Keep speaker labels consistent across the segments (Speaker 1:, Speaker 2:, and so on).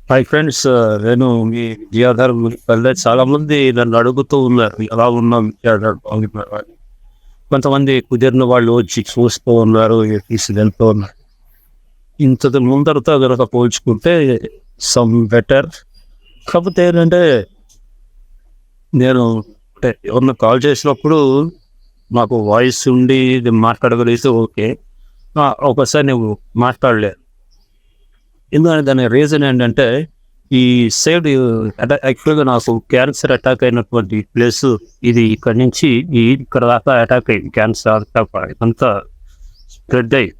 Speaker 1: Hi friends, నేను మీ విద్యాధర్ పల్లె. చాలా మంది నన్ను అడుగుతూ ఉన్నారు, ఎలా ఉన్నాం విద్యాధర్, బాగున్నారు అని. కొంతమంది కుదిరిన వాళ్ళు వచ్చి చూస్తూ ఉన్నారు, తీసుకెళ్తూ ఉన్నారు. ఇంతకు ముందరతో కనుక పోల్చుకుంటే సమ్ బెటర్. కాకపోతే ఏంటంటే నేను ఎవరిన కాల్ చేసినప్పుడు నాకు వాయిస్ ఉండి మాట్లాడగలిగితే ఓకే. ఒకసారి నువ్వు మాట్లాడలేదు. ఎందుకంటే దాని రీజన్ ఏంటంటే ఈ సైడ్ యాక్చువల్గా నాకు క్యాన్సర్ అటాక్ అయినటువంటి ప్లేస్ ఇది. ఇక్కడ నుంచి ఇక్కడ దాకా అటాక్ అయింది, క్యాన్సర్ అటాక్ అంతా స్ప్రెడ్ అయ్యింది.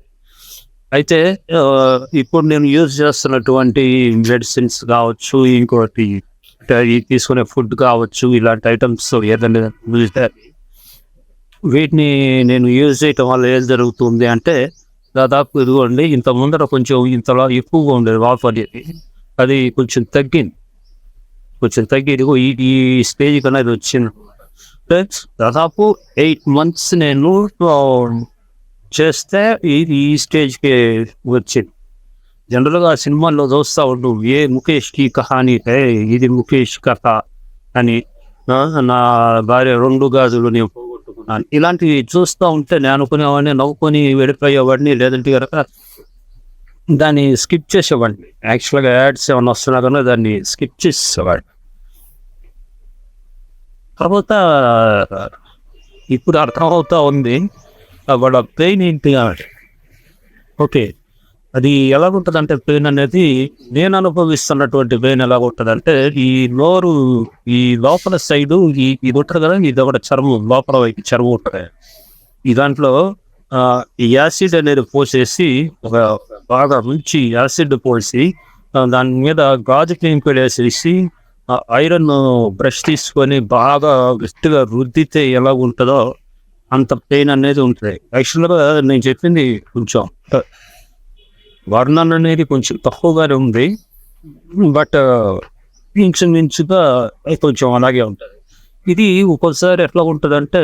Speaker 1: అయితే ఇప్పుడు నేను యూజ్ చేస్తున్నటువంటి మెడిసిన్స్ కావచ్చు, ఇంకోటి తీసుకునే ఫుడ్ కావచ్చు, ఇలాంటి ఐటమ్స్ ఏదైనా వీటిని నేను యూజ్ చేయటం వల్ల ఏం జరుగుతుంది అంటే, దాదాపు ఇదిగోండి ఇంత ముందర కొంచెం ఇంతలా ఎక్కువగా ఉండేది వాపు అనేది, అది కొంచెం తగ్గింది. ఇదిగో ఈ స్టేజ్ కన్నా ఇది వచ్చింది. దాదాపు 8 months నేను చేస్తే ఈ స్టేజ్కి వచ్చింది. జనరల్గా సినిమాల్లో చూస్తూ ఉండు, ఏ ముఖేష్కి కహానీ హే, ఇది ముఖేష్ కథ అని, నా భార్య 2 గాజులు నేను పోగొట్టుకున్నాను, ఇలాంటివి చూస్తూ ఉంటే నేను అనుకునేవాడిని, నవ్వుకొని వెళ్ళిపోయేవాడిని. లేదంటే కనుక దాన్ని స్కిప్ చేసేవాడిని. యాక్చువల్గా యాడ్స్ ఏమన్నా వస్తున్నా కానీ దాన్ని స్కిప్ చేసేవాడిని. తర్వాత ఇప్పుడు అర్థమవుతా ఉంది వాళ్ళ పెయిన్ ఏంటి అని. ఓకే, అది ఎలాగుంటుంది అంటే, పెయిన్ అనేది నేను అనుభవిస్తున్నటువంటి పెయిన్ ఎలాగుంటుందంటే, ఈ నోరు ఈ లోపల సైడు ఇది ఉంటుంది కదా, ఇది ఒకటి చర్మం, లోపల వైపు చర్మం ఉంటుంది. ఈ దాంట్లో ఈ యాసిడ్ అనేది పోసేసి, ఒక బాగా మంచి యాసిడ్ పోసి దాని మీద గాజు క్లీంపేడ్ వేసేసి ఐరన్ బ్రష్ తీసుకొని బాగా గట్టిగా రుద్దితే ఎలా ఉంటుందో అంత పెయిన్ అనేది ఉంటుంది. యాక్చువల్గా నేను చెప్పింది కొంచెం వర్ణన అనేది కొంచెం తక్కువగానే ఉంది, బట్ ఇంచుమించుగా కొంచెం అలాగే ఉంటుంది. ఇది ఒక్కోసారి ఎట్లా ఉంటుందంటే,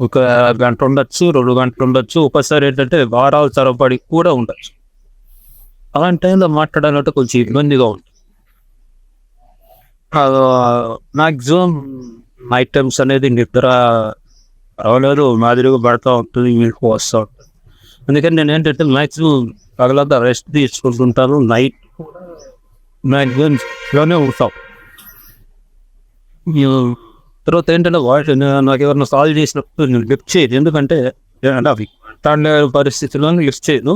Speaker 1: 1 గంట ఉండొచ్చు, 2 గంటలు ఉండొచ్చు, ఒకసారి ఏంటంటే వారాల తరబడి కూడా ఉండొచ్చు. అలాంటి టైంలో మాట్లాడాలంటే కొంచెం ఇబ్బందిగా ఉంటుంది. మ్యాక్సిమం నైట్ టైమ్స్ అనేది నిద్ర అవలేదు మాదిరిగా పడుతూ ఉంటుంది, మీకు వస్తూ ఉంటుంది. అందుకని నేను ఏంటంటే మ్యాక్సిమం పగలంతా రెస్ట్ తీసుకుంటుంటాను, నైట్ మ్యాక్సిమంలోనే ఉంటాం. తర్వాత ఏంటంటే నాకు ఎవరైనా కాల్ చేసినప్పుడు నేను లిఫ్ట్ చేయదు. ఎందుకంటే అవి మాట్లాడే పరిస్థితుల్లో లిఫ్ట్ చేయను.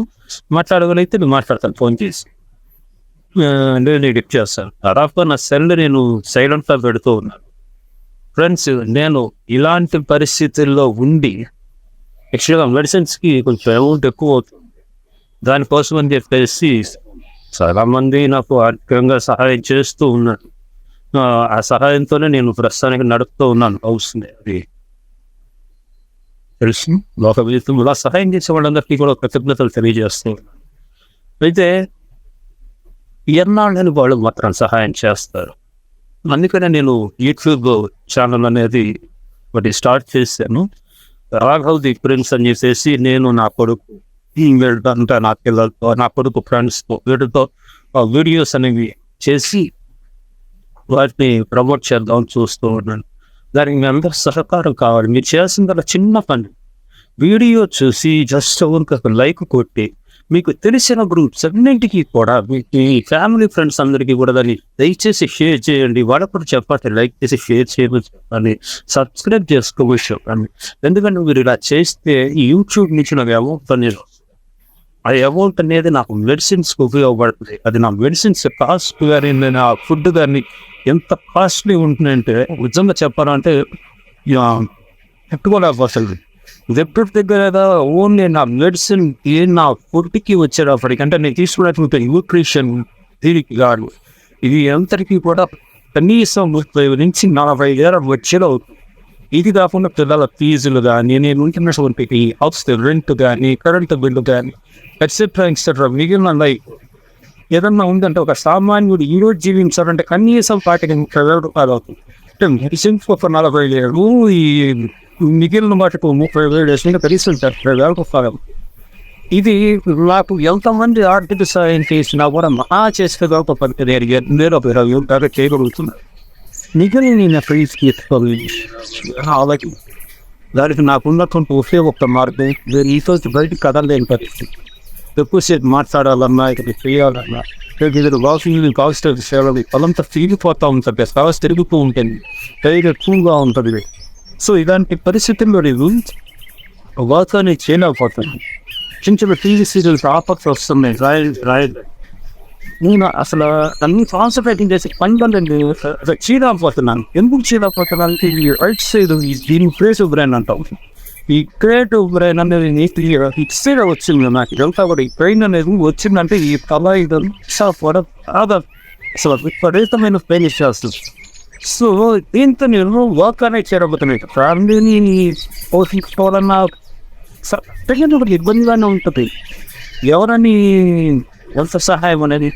Speaker 1: మాట్లాడగలిగితే నేను మాట్లాడతాను ఫోన్ చేసి, నేను లిఫ్ట్ చేస్తాను. దాదాపు నా సెల్ నేను సైలెంట్గా పెడుతూ ఉన్నాను. ఫ్రెండ్స్, నేను ఇలాంటి పరిస్థితుల్లో ఉండి యాక్చువల్గా మెడిసిన్స్కి కొంచెం అమౌంట్ ఎక్కువ అవుతుంది. దానికోసం అని చెప్పేసి చాలామంది నాకు ఆర్థికంగా సహాయం చేస్తూ ఉన్నారు. ఆ సహాయంతోనే నేను ప్రస్తుతానికి నడుపుతూ ఉన్నాను హౌస్ని. అది తెలుసు, లోక విధం ఇలా సహాయం చేసే వాళ్ళందరికీ కూడా కృతజ్ఞతలు తెలియజేస్తూ ఉన్నాను. అయితే ఎన్నాళ్ళని వాళ్ళు మాత్రం సహాయం చేస్తారు. అందుకనే నేను యూట్యూబ్ ఛానల్ అనేది ఒకటి స్టార్ట్ చేశాను, రాఘవ్ ది ప్రిన్స్ అని చెప్పేసి. నేను నా కొడుకు వెళ్తాంటే నా పిల్లలతో, నా కొడుకు ఫ్రెండ్స్తో, వీటితో వీడియోస్ అనేవి చేసి వాటిని ప్రమోట్ చేద్దామని చూస్తూ ఉన్నాను. దానికి మీ అందరూ సహకారం కావాలి. మీరు చేసిన చిన్న పని, వీడియో చూసి జస్ట్ ఒక లైక్ కొట్టి, మీకు తెలిసిన గ్రూప్స్ అన్నింటికీ కూడా, మీ ఫ్యామిలీ ఫ్రెండ్స్ అందరికీ కూడా దాన్ని దయచేసి షేర్ చేయండి. వాళ్ళకు కూడా చెప్పండి, లైక్ చేసి షేర్ చేయమని చెప్పండి, సబ్స్క్రైబ్ చేసుకోమని చెప్పండి. ఎందుకంటే మీరు ఇలా చేస్తే ఈ యూట్యూబ్ నుంచి నాకు అమౌంట్ అనేది, ఆ అమౌంట్ అనేది నాకు మెడిసిన్స్కి ఉపయోగపడుతుంది. అది నా మెడిసిన్స్ కాస్ట్ కానీ, నా ఫుడ్ కానీ ఎంత కాస్ట్లీ ఉంటుందంటే నిజంగా చెప్పాలంటే పెట్టుకోలేకపోతుంది. ఎప్పటి దగ్గర ఓన్లీ నా మెడిసిన్ నా ఫుడ్కి వచ్చేటప్పటికి, అంటే నేను తీసుకున్నటువంటి న్యూట్రిషన్ దీనికి కాదు, ఇది ఎంతటికీ కూడా కనీసం 30 నుంచి 40,000 వచ్చేలా అవుతుంది. ఇది కాకుండా పిల్లల ఫీజులు కానీ, నేను ఉంటున్నటువంటి హౌస్ రెంట్ కానీ, కరెంట్ బిల్లు కానీ, ఎక్సెట్రా మిగిలిన లైఫ్ ఏదన్నా ఉందంటే, ఒక సామాన్యుడు ఈరోజు జీవించాలంటే కనీసం 40,000 రూపాయలు అవుతుంది. అంటే మెడిసిన్స్ ఒక 40,000, ఈ మిగిలిన వాటికి 30,000 వేసినా కనీసం 70,000 రూపాయలు. ఇది నాకు ఎంతమంది ఆర్థిక సాయం చేసినా కూడా మహా చేసేగా ఒక పద్ధతి నేను ఒక 20 చేయగలుగుతున్నాను. నిజంగా నేను ఫ్రీస్కి అలాగే దానికి నాకున్నటువంటి ఒకే ఒక్క మార్గం, నేను ఈరోజు బయట కదలేని పరిస్థితి. ఎక్కువసేపు మాట్లాడాలన్నా ఇక్కడ చేయాలన్నా ఇది వాకింగ్ కాస్త సేవలు పొలంతా తిరిగిపోతూ ఉంటుంది, కాస్త తిరుగుతూ ఉంటుంది, పైగా ఎక్కువగా ఉంటుంది. సో ఇలాంటి పరిస్థితుల్లో నేను వాతాన్ని చేయలేకపోతాను. చిన్న చిన్న టీవీ సీరియల్స్ ఆపర్స్ వస్తున్నాయి రాయలు. నేను అసలు అన్ని కాన్సన్ట్రేటింగ్ చేసి పనులండి చేయలేకపోతున్నాను. ఎందుకు చేయలేకపోతున్నాను అంటే ఈ రైట్ సైడ్ దీని క్రియేటివ్ బ్రెయిన్ అంటాం. ఈ క్రియేటివ్ బ్రెయిన్ అనేది ఇట్సైడ్ వచ్చింది నాకు. ఇదంతా కూడా ఈ బ్రెయిన్ అనేది వచ్చిందంటే ఈ తల ఇదంతా కూడా అసలు విపరీతమైన పెయిన్ చేస్తుంది. సో దీంతో నేను వర్క్ అనేది చేయబోతున్నాను. ఫ్యామిలీని పోషించుకోవాలన్నా ఒకటి ఇబ్బందిగానే ఉంటుంది. ఎవరని ఎంత సహాయం అనేది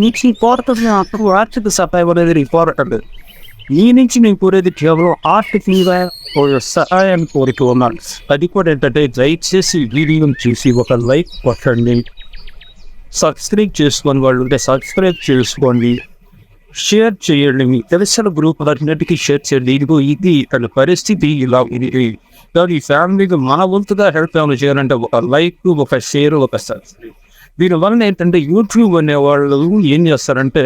Speaker 1: నుంచి పోరాటం అప్పుడు ఆర్థిక సహాయం అనేది పోరాటం. ఈ నుంచి నేను కోరేది కేవలం ఆర్థికంగా సహాయాన్ని కోరుతూ ఉన్నాను. అది కూడా ఏంటంటే దయచేసి వీడియో చూసి ఒక లైక్ కొట్టండి, సబ్స్క్రైబ్ చేసుకొని వాళ్ళు ఉంటే సబ్స్క్రైబ్ చేసుకోండి, షేర్ చేయండి, మీకు తెలిసిన గ్రూప్ అన్నిటికీ షేర్ చేయండి. ఇదిగో ఇది ఇక్కడ పరిస్థితి ఇలా ఇది. ఈ ఫ్యామిలీకి మన వంతుగా హెల్ప్ ఏమైనా చేయాలంటే ఒక లైక్, ఒక షేర్, ఒక సబ్స్క్రైబ్. దీనివల్ల ఏంటంటే యూట్యూబ్ అనేవాళ్ళు ఏం చేస్తారంటే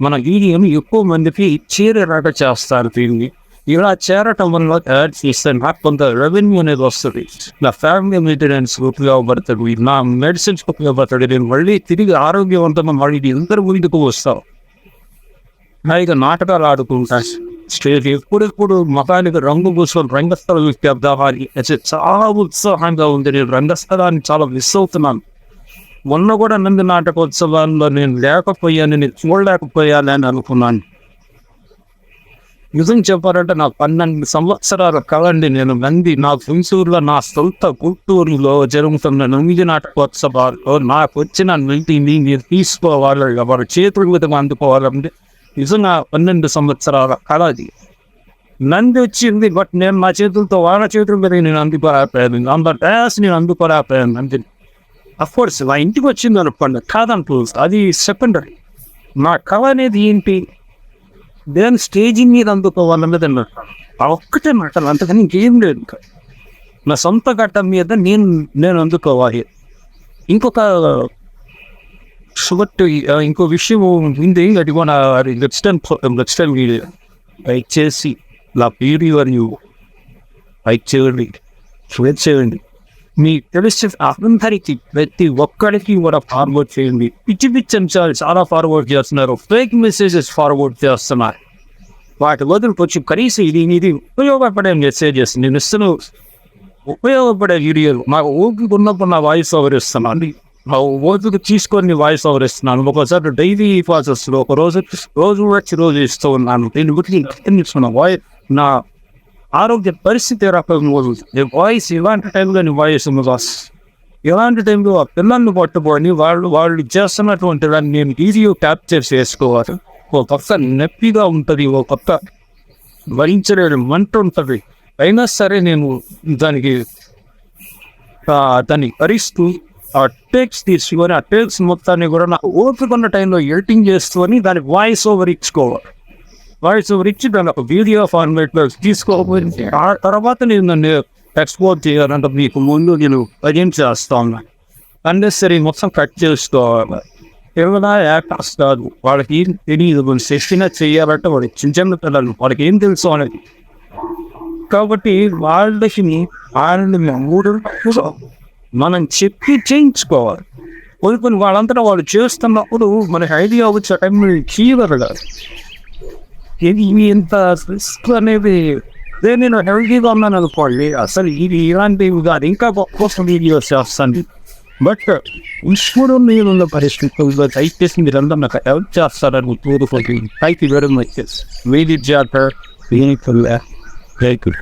Speaker 1: మన వీడియోని ఎక్కువ మందికి చేరేలాగా చేస్తారు. దీన్ని ఇలా చేరటం వల్ల యాడ్ చేస్తే నాకు కొంత రెవెన్యూ అనేది వస్తుంది, నా ఫ్యామిలీ మెయింటెనెన్స్ ఉపయోగపడుతుంది, నా మెడిసిన్స్ ఉపయోగపడుతుంది. నేను మళ్ళీ తిరిగి ఆరోగ్యవంతంగా మళ్ళీ అందరి ముందుకు వస్తాను. హాయిగా నాటకాలు ఆడుకుంటాను. స్టేజ్ ఎప్పుడెప్పుడు మతానికి రంగు పూసుకొని రంగస్థలం చెప్దామని చాలా ఉత్సాహంగా ఉంది. నేను రంగస్థలాన్ని చాలా మిస్ అవుతున్నాను. మొన్న కూడా నంది నాటకోత్సవాల్లో నేను లేకపోయాను, నేను చూడలేకపోయాను అని అనుకున్నాను. నిజం చెప్పాలంటే నాకు 12 సంవత్సరాల కలండి. నేను నా గుంటూరులో, నా సొంత గుంటూరులో జరుగుతున్న నంది నాటకోత్సవాల్లో నాకు వచ్చిన నిధిని మీరు తీసుకోవాలి, వారి చేతుల మీద అందుకోవాలంటే నిజంగా 12 సంవత్సరాల కళ అది. నంది వచ్చింది, బట్ నేను నా చేతులతో వాళ్ళ చేతుల మీద నేను అందుకోలేకపోయాను. అంత డ్యాస్ నేను అందుకోలేకపోయాను. అంతే. అఫ్కోర్స్ నా ఇంటికి వచ్చింది అనుకోండి, కాదంటూ అది సెకండరీ. నా కళ అనేది ఏంటి, నేను స్టేజింగ్ మీద అందుకోవాలన్నది అన్నట్టు ఆ ఒక్కటే మాటలు, అంతకని ఇంకేం లేదు. ఇంకా నా సొంత ఘట్టం మీద నేను అందుకోవాలి. ఇంకో విషయం ఉంది. అది మన నెక్స్ట్ టైం లైక్ చేసి నా వీడియో లైక్ చేయండి, షేర్ చేయండి. మీకు తెలిసి అందరికీ ప్రతి ఒక్కరికి కూడా ఫార్వర్డ్ చేయండి. పిచ్చి అంశాలు చాలా ఫార్వర్డ్ చేస్తున్నారు, ఫేక్ మెసేజెస్ ఫార్వర్డ్ చేస్తున్నారు. వాటి వదిలికొచ్చి కనీసం ఇది ఉపయోగపడే మెసేజెస్ నేను ఇస్తున్న ఉపయోగపడే వీడియోలు నాకు ఓపిక ఉన్నప్పుడు నా వాయిస్ ఓవర్ ఇస్తున్నాను. ఓపిక తీసుకొని వాయిస్ ఓవర్ ఇస్తున్నాను. ఒకసారి డైలీ ప్రాసెస్లో ఒక రోజు రోజు ఇస్తూ ఉన్నాను. దీన్ని బట్టి నా ఆరోగ్య పరిస్థితి రకంగా వాయిస్ ఇలాంటి టైంలో వాయిస్ ఇలాంటి టైంలో ఆ పిల్లల్ని పట్టుకొని వాళ్ళు చేస్తున్నటువంటి దాన్ని నేను వీడియో క్యాప్చర్ చేసుకోవాలి. ఒక పక్క నొప్పిగా ఉంటుంది, ఒక పక్క భరించలేని మంట ఉంటుంది. అయినా సరే నేను దాన్ని భరిస్తూ ఆ టెక్స్ట్ తీసుకొని ఆ టెక్స్ట్ మొత్తాన్ని కూడా నాకు ఓపిక ఉన్న టైంలో ఎడిటింగ్ చేసుకొని దానికి వాయిస్ ఓవర్ ఇచ్చుకోవాలి. వాయిస్ ఓవర్ ఇచ్చి దాన్ని ఒక వీడియో ఫార్మేట్లో తీసుకోకపోతే ఆ తర్వాత నేను దాన్ని ఎక్స్పోర్ట్ చేయాలంటే మీకు ముందు నేను ప్రజెంట్ చేస్తా ఉన్నాను. అన్నెసరీ మొత్తం కట్ చేసుకోవాలి. ఏమైనా యాక్టర్స్ కాదు, వాళ్ళకి ఏం తెలియదు. మనం సెషన్ చేయాలంటే వాళ్ళకి చిన్న పిల్లలు, వాళ్ళకి ఏం తెలుసు అనేది. కాబట్టి వాళ్ళకి మూడు మనం చెప్పి చేయించుకోవాలి. కొన్ని వాళ్ళంతా వాళ్ళు చేస్తున్నప్పుడు మనకి ఐడియా వచ్చే టైంలో చేయగలరు కాదు. ఇది ఇంత రిస్క్ అనేది నేను హెల్తీగా ఉన్నాను అనుకోండి, అసలు ఇది ఇలాంటివి కాదు, ఇంకా కోసం వీడియోస్ చేస్తాను. బట్ ఇప్పుడు నేనున్న పరిస్థితుల్లో దయచేసి మీరందరూ నాకు హెల్ప్ చేస్తారని కోరుకుంటుంది. Thank you very much. Very జాగ్రత్త. Very good.